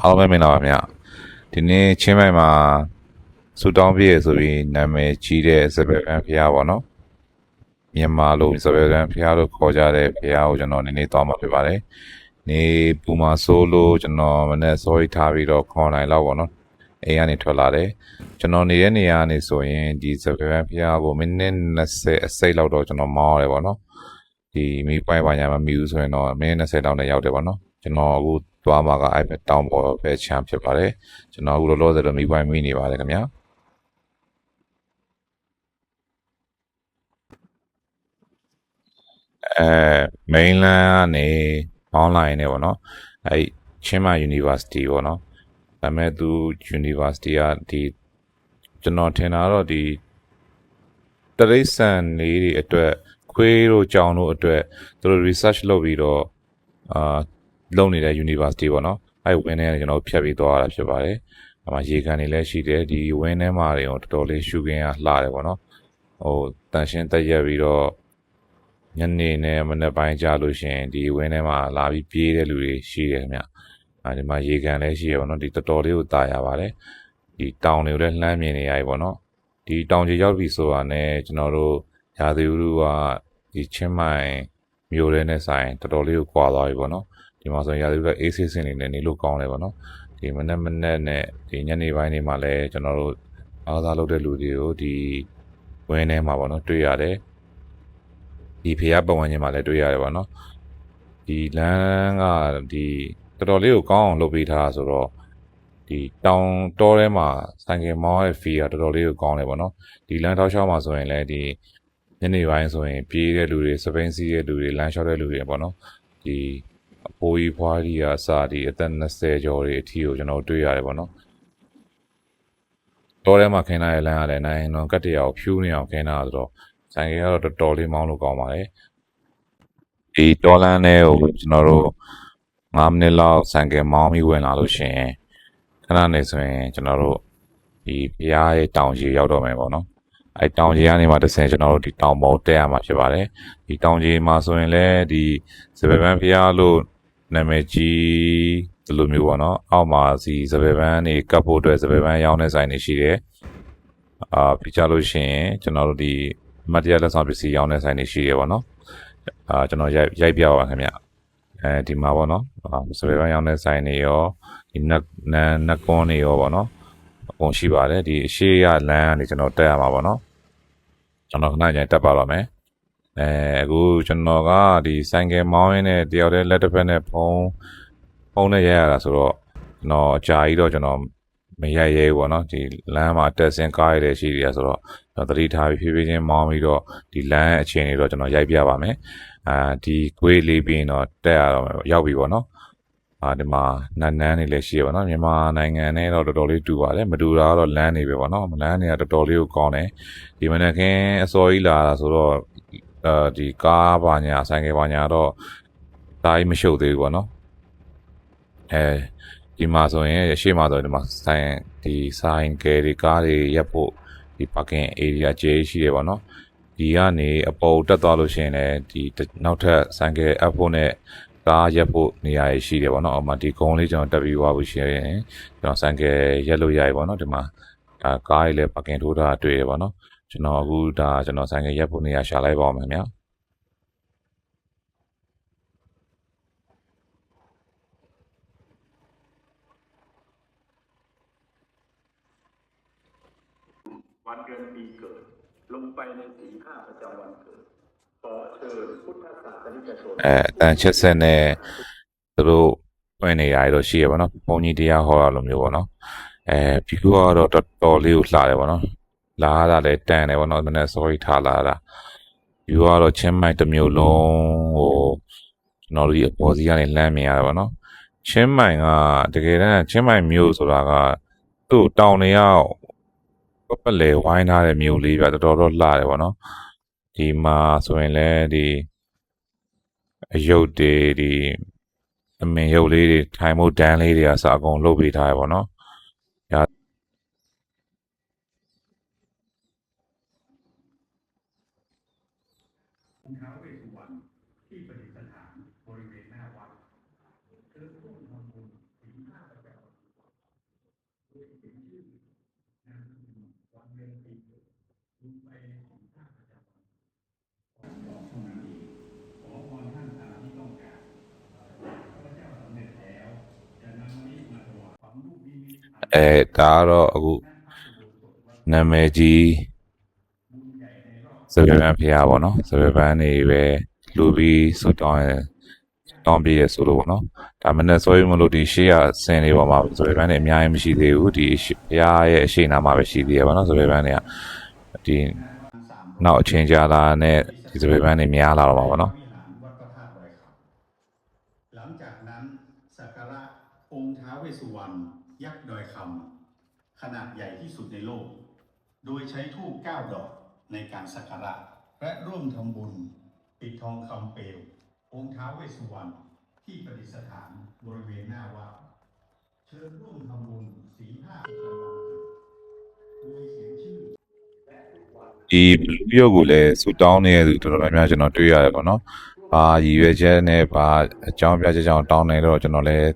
အားလုံးပဲမင်္ဂလာပါဗျဒီနေ့ချင်းမိုင်မှာဆူတောင်းပြည့်ဆိုပြီးနာမည်ကြီးတဲ့စပယ်ပန်းဖျားပေါ့နော်မြန်မာလိုစပယ်ပန်းဖျားလို့ခေါ်ကြတဲ့ဖျားကိုကျွန်တော်နည်းနည်းသွားမှာဖြစ်ပါတယ်နေပူမာဆိုးလို့ကျွန်တော်မနေ့စောရီထားပြီးတော့ခေါ်နိုင်လောက်ပေါ့နော်အိမ်ကနေထွက်လာတယ်ကျွန်တော်နေတဲ့နေရာနေဆိုရင်ဒီစပယ်ပန်းဖျားကိုမိနစ်20အစိတ်လောက်တော့ကျွန်တော်မောင်းရတယ်ပေါ့နော်ဒီမိပိုင်ပါညာမမီဘူးဆိုရင်တော့မိနစ်20လောက်နဲ့ရောက်တယ်ပေါ့နော်ကျွန်တော်အခုသွားမှာကအဲ့ဘက်တောင်ပေါ်ပဲချမ်းဖြစ်ပါတယ်ကျွန်တော်အခုလောလောဆယ်တော့မိပိုင်မိနေပါတယ်ခင်ဗျာmain land ကနေ online နဲ့ပေါ့နော်အဲ့ချင်းမာ University ပေါ့နော်ဒါပေမဲ့သူ University ကဒီကျွန်တော်ထင်တာတော့ဒီတရိษံလေးတွေအတွက်ခွေးတို့ကြောင်တို့အတွက်သူတို့ research လုပ်ပြီးတော့လုပ်နေတဲ့ university ပေါ့နော်အဲ့ဝင်းထဲကနေကျွန်တော်ဖြတ်ပြီးသွားရတာဖြစ်ပါတယ်အမှရေကန်တွေလည်းရှိတယ်ဒီဝင်းထဲမှာတွေတော်တော်လေးရှုခင်းရလှတယ်ပေါ့နော်ဟိုတန်ရှင်းတက်ရက်ပြီးတော့ညနေနဲ့မနေ့ပိုင်းကြာလို့ရှိရင်ဒီဝင်းထဲမှာလာပြီးပြေးတဲ့လူတွေရှိတယ်ခင်ဗျဒီမှာရေကန်လည်းရှိရပေါ့နော်ဒီတော်တော်လေးကိုတာရပါတယ်ဒီတောင်တွေကိုလည်းလှမ်းမြင်နေရပြီပေါ့နော်ဒီတောင်ကြီးရောက်ပြီဆိုတာနဲ့ကျွန်တော်တို့ရာသီဥတုကဒီချင်းမိုင်မြို့ထဲနဲ့ဆိုင်တော်တော်လေးကိုကွာသွားပြီပေါ့နော်ဒီမှာဆိုရင်ရာသီဥတုအေးဆေးစင်နေနေလို့ကောင်းတယ်ပေါ့နော်ဒီမနေ့နဲ့ဒီညနေပိုင်းတွေမှာလည်းကျွန်တော်တို့အားသာလုပ်တဲ့လူတွေကိုဒီဝင်းထဲမှာပေါ့နော်တွေ့ရတယ်ဒီဖျားပတ်ဝန်းကျင်မှာလည်းတွေ့ရတယ်ပေါ့နော်ဒီလမ်းကဒီတော်တော်လေးကိုကောင်းအောင်လုပ်ပေးထားဆိုတော့ဒီတောင်တောထဲမှာဆိုင်ကယ်မောင်းရဲ့ fee ကတော်တော်လေးကိုကောင်းတယ်ပေါ့နော်ဒီလမ်းထောက်လျှောက်မှာဆိုရင်လည်းဒီညနေပိုင်းဆိုရင်ပြေးတဲ့လူတွေစပိန်စီးတဲ့လူတွေလမ်းလျှောက်တဲ့လူတွေပေါ့နော်ဒီအဖိုးကြီးဖွားကြီးကအစဒီအသက်20ကျော်တွေအထိကိုကျွန်တော်တွေ့ရတယ်ပေါ့နော်တောထဲမှာခင်းလာတဲ့လမ်းကလည်းနိုင်တော့ကတ်တရာကိုဖြူးနေအောင်ခင်းလာဆိုတော့ဆိုင်ကယ်ကတော့တော်တော်လေးမောင်းလို့ကောင်းပါတယ်ဒီတောလမ်းထဲကိုကျွန်တော်တို့9မိနစ်လောက်ဆိုင်ကယ်မောင်းပြီးဝင်လာလို့ရှိရင်ခဏနေဆိုရင်ကျွန်တော်တို့ဒီဖျားရဲ့တောင်ကြီးရောက်တော့မယ်ပေါ့နော်အဲတောင်ကြီးကနေမှတစ်ဆင့်ကျွန်တော်တို့ဒီတောင်ပေါ်တက်ရမှာဖြစ်ပါတယ်ဒီတောင်ကြီးမှာဆိုရင်လည်းဒီစပယ်ပန်းဖျားလို့နာမည်ကြီးဒီလိုမျိုးပေါ့နော်အောက်မှာစီစပယ်ပန်းတွေကပ်ဖို့အတွက်စပယ်ပန်းရောင်းတဲ့ဆိုင်တွေရှိတယ်ပြကြလို့ရှိရင်ကျွန်တော်တို့ဒီမတ်တရလက်ဆောင်ပစ္စည်းရောင်းတဲ့ဆိုင်တွေရှိတယ်ပေါ့နော်ကျွန်တော်ရိုက်ပြပါခင်ဗျဒီမှာပေါ့နော်စပယ်ပန်းရောင်းတဲ့ဆိုင်တွေရောဒီနက်ကွန်းတွေရောပေါ့နော်အကုန်ရှိပါတယ်ဒီအရှိရလမ်းကနေကျွန်တော်တက်ရမှာပေါ့နော်ကျွန်တော်ခဏကြာတက်ပါတော့မယ်အခုကျွန်တော်ကဒီဆိုင်ကယ်မောင်းရင်းနဲ့တယောက်တည်းလက်တစ်ဖက်နဲ့ဖုန်းနဲ့ရိုက်ရတာဆိုတော့ကျွန်တော်အကြာကြီးတော့ကျွန်တော်မရိုက်ရဲဘူးပေါ့နော်ဒီလမ်းမှာတက်ဆင်းကားရတဲ့ရှိတယ်ဆိုတော့ကျွန်တော်သတိထားပြီးဖြည်းဖြည်းချင်းမောင်းပြီးတော့ဒီလမ်းအခြေအနေတော့ကျွန်တော်ရိုက်ပြပါမယ်ဒီကွေးလေးပြီးရင်တော့တက်ရတော့ရောက်ပြီပေါ့နော်ဒီမှာနန်းနေလည်းရှိရပါတော့မြန်မာနိုင်ငံနဲ့တော့တော်တော်လေးတူပါတယ်မတူတာကတော့လမ်းနေပဲပေါ့နော်လမ်းတွေကတော်တော်လေးကိုကောင်းတယ်ဒီမနေ့ခင်းအစောကြီးလာတာဆိုတော့ဒီကားပါညာဆိုင်ကယ်ပါညာတော့ဒါကြီးမရှုပ်သေးဘူးပေါ့နော်ဒီမှာဆိုရင်ရှေ့မှာဆိုရင်ဒီမှာဆိုင်ကယ်တွေကားတွေရပ်ဖို့ဒီ parking area ကျေးရှိတယ်ပေါ့နော်ဒီကနေအပေါ်တက်သွားလို့ရှိရင်လည်းဒီနောက်ထပ်ဆိုင်ကယ်အပ်ဖို့နဲ့ကားရက်ဖို့နေရာရှိတယ်ပေါ့နော်။ဒီကုန်းလေးကျွန်တော်တက်ပြီးသွားလို့ရှိရင်ကျွန်တော်ဆိုင်ကယ်ရက်လို့ရပြီပေါ့နော်ဒီမှာကားတွေလည်း parking ထိုးထားတွေ့ရပေါ့နော်ကျွန်တော်အခုကျွန်တော်ဆိုင်ကယ်ရက်ဖို့နေရာရှာလိုက်ပါဦးမယ်ခင်ဗျာวันเดือนปีเกิดลงไปในสีข้าประจำวันเกิดขอเชิญพุทธศาสนิกชนတန်ချက်ဆက်နဲ့သူတို့ဝင်နေရတယ်တော့ရှိရပါတော့ဘုန်းကြီးတရားဟောရလိုမျိုးပေါ့နော်ဖြူကတော့တော်တော်လေးကိုလှတယ်ပေါ့နော်လာရတာလည်းတန်တယ်ပေါ့နော်မနေ့ sorry ထားလာတာဖြူကတော့ချင်းမိုက်တစ်မျိုးလုံးဟိုကျွန်တော်တို့ဒီအပေါ်စီကနေလှမ်းမြင်ရတယ်ပေါ့နော်ချင်းမိုင်ကတကယ်တမ်းချင်းမိုင်မျိုးဆိုတာကသူ့တောင်တွေရောက်ပတ်လေဝိုင်းထားတဲ့မျိုးလေးပြတော်တော်လှတယ်ပေါ့နော်ဒီမှာဆိုရင်လည်းဒီအယုတ်တွေဒီအမင်ရုပ်လေးတွေထိုင်မှုတန်းလေးတွေအစအကုန်လုပ်ပေးထားရပါတော့องค์ท้าวเวสสุวรรณที่ประดิษฐานบริเวณหน้าวัดเชิญร่วมทำบุญถึง5 พระเจ้า ဒါကတော့အခုနာမည်ကြီးစပယ်ပန်းဖျားပေါ့နော်စပယ်ပန်းနေပဲလူပြီးဆိုတောင်းပြည့်ရဆိုလို့ပေါ့နော်ဒါမနဲ့ဆိုရင်မလို့ဒီရှေ့ကဆင်လေးပေါ်မှာစပယ်ပန်းနေအများကြီးမရှိသေးဘူးဒီဖျားရဲ့အရှိနာမှာပဲရှိသေးရပါနော်စပယ်ပန်းတွေကဒီနောက်အချင်းကြာလာနဲ့ဒီစပယ်ပန်းတွေများလာတော့မှာပေါ့နော် วัดพระธาตุดอยคำหลังจากนั้นสักการะองค์ท้าวเวสสุวรรณยักษ์ดอยคำขนาดใหญ่ที่สุดในโลก โดยใช้ธูป9 ดอกในการสักการะและร่วมทำบุญปิดทองคำเปลวองค์ท้าวเวสสุวรรณที่ประดิษฐานบริเวณหน้าวัดเชิญร่วมทำบุญศีล5 ประจำวันโดยเขียนชื่อ ဒီပြုတ်ကိုလည်းစူတောင်းနေတဲ့သူတော်တော်များများကျွန်တော်တွေ့ရတယ်ပေါ့နော်။ဘာရည်ရွယ်ချက်နဲ့ဘာအကြောင်းပြချက်ကြောင့်တောင်းနေတော့ကျွန်တော်လည်း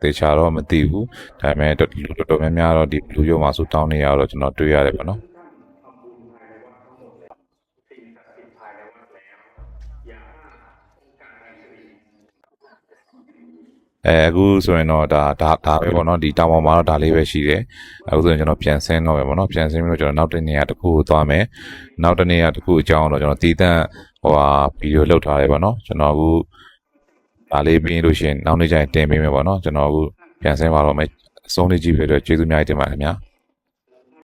သေချာတော့မသိဘူး။ဒါပေမဲ့တော်တော်များများတော့ဒီလူရုံမှာစူတောင်းနေရတော့ကျွန်တော်တွေ့ရတယ်ပေါ့နော်။အခုဆိုရင်တော့ဒါပဲပေါ့နော်ဒီတောင်ပေါ်မှာတော့ဒါလေးပဲရှိတယ်အခုဆိုရင်ကျွန်တော်ပြန်ဆင်းတော့ပဲပေါ့နော်ပြန်ဆင်းပြီးတော့ကျွန်တော်နောက်တစ်နေရာတစ်ခုကိုသွားမယ်နောက်တစ်နေရာတစ်ခုအကြောင်းတော့ကျွန်တော်တည်တံ့ဗီဒီယိုလုပ်ထားတယ်ပေါ့နော်ကျွန်တော်အခုဒါလေးပြီးလို့ရှိရင်နောက်နေ့ကျရင်တင်ပေးမယ်ပေါ့နော်ကျွန်တော်အခုပြန်ဆင်းပါတော့မယ်အဆုံးလေးကြည့်ပြီးတော့ကျေးဇူးများတင်ပါတယ်ခင်ဗျာ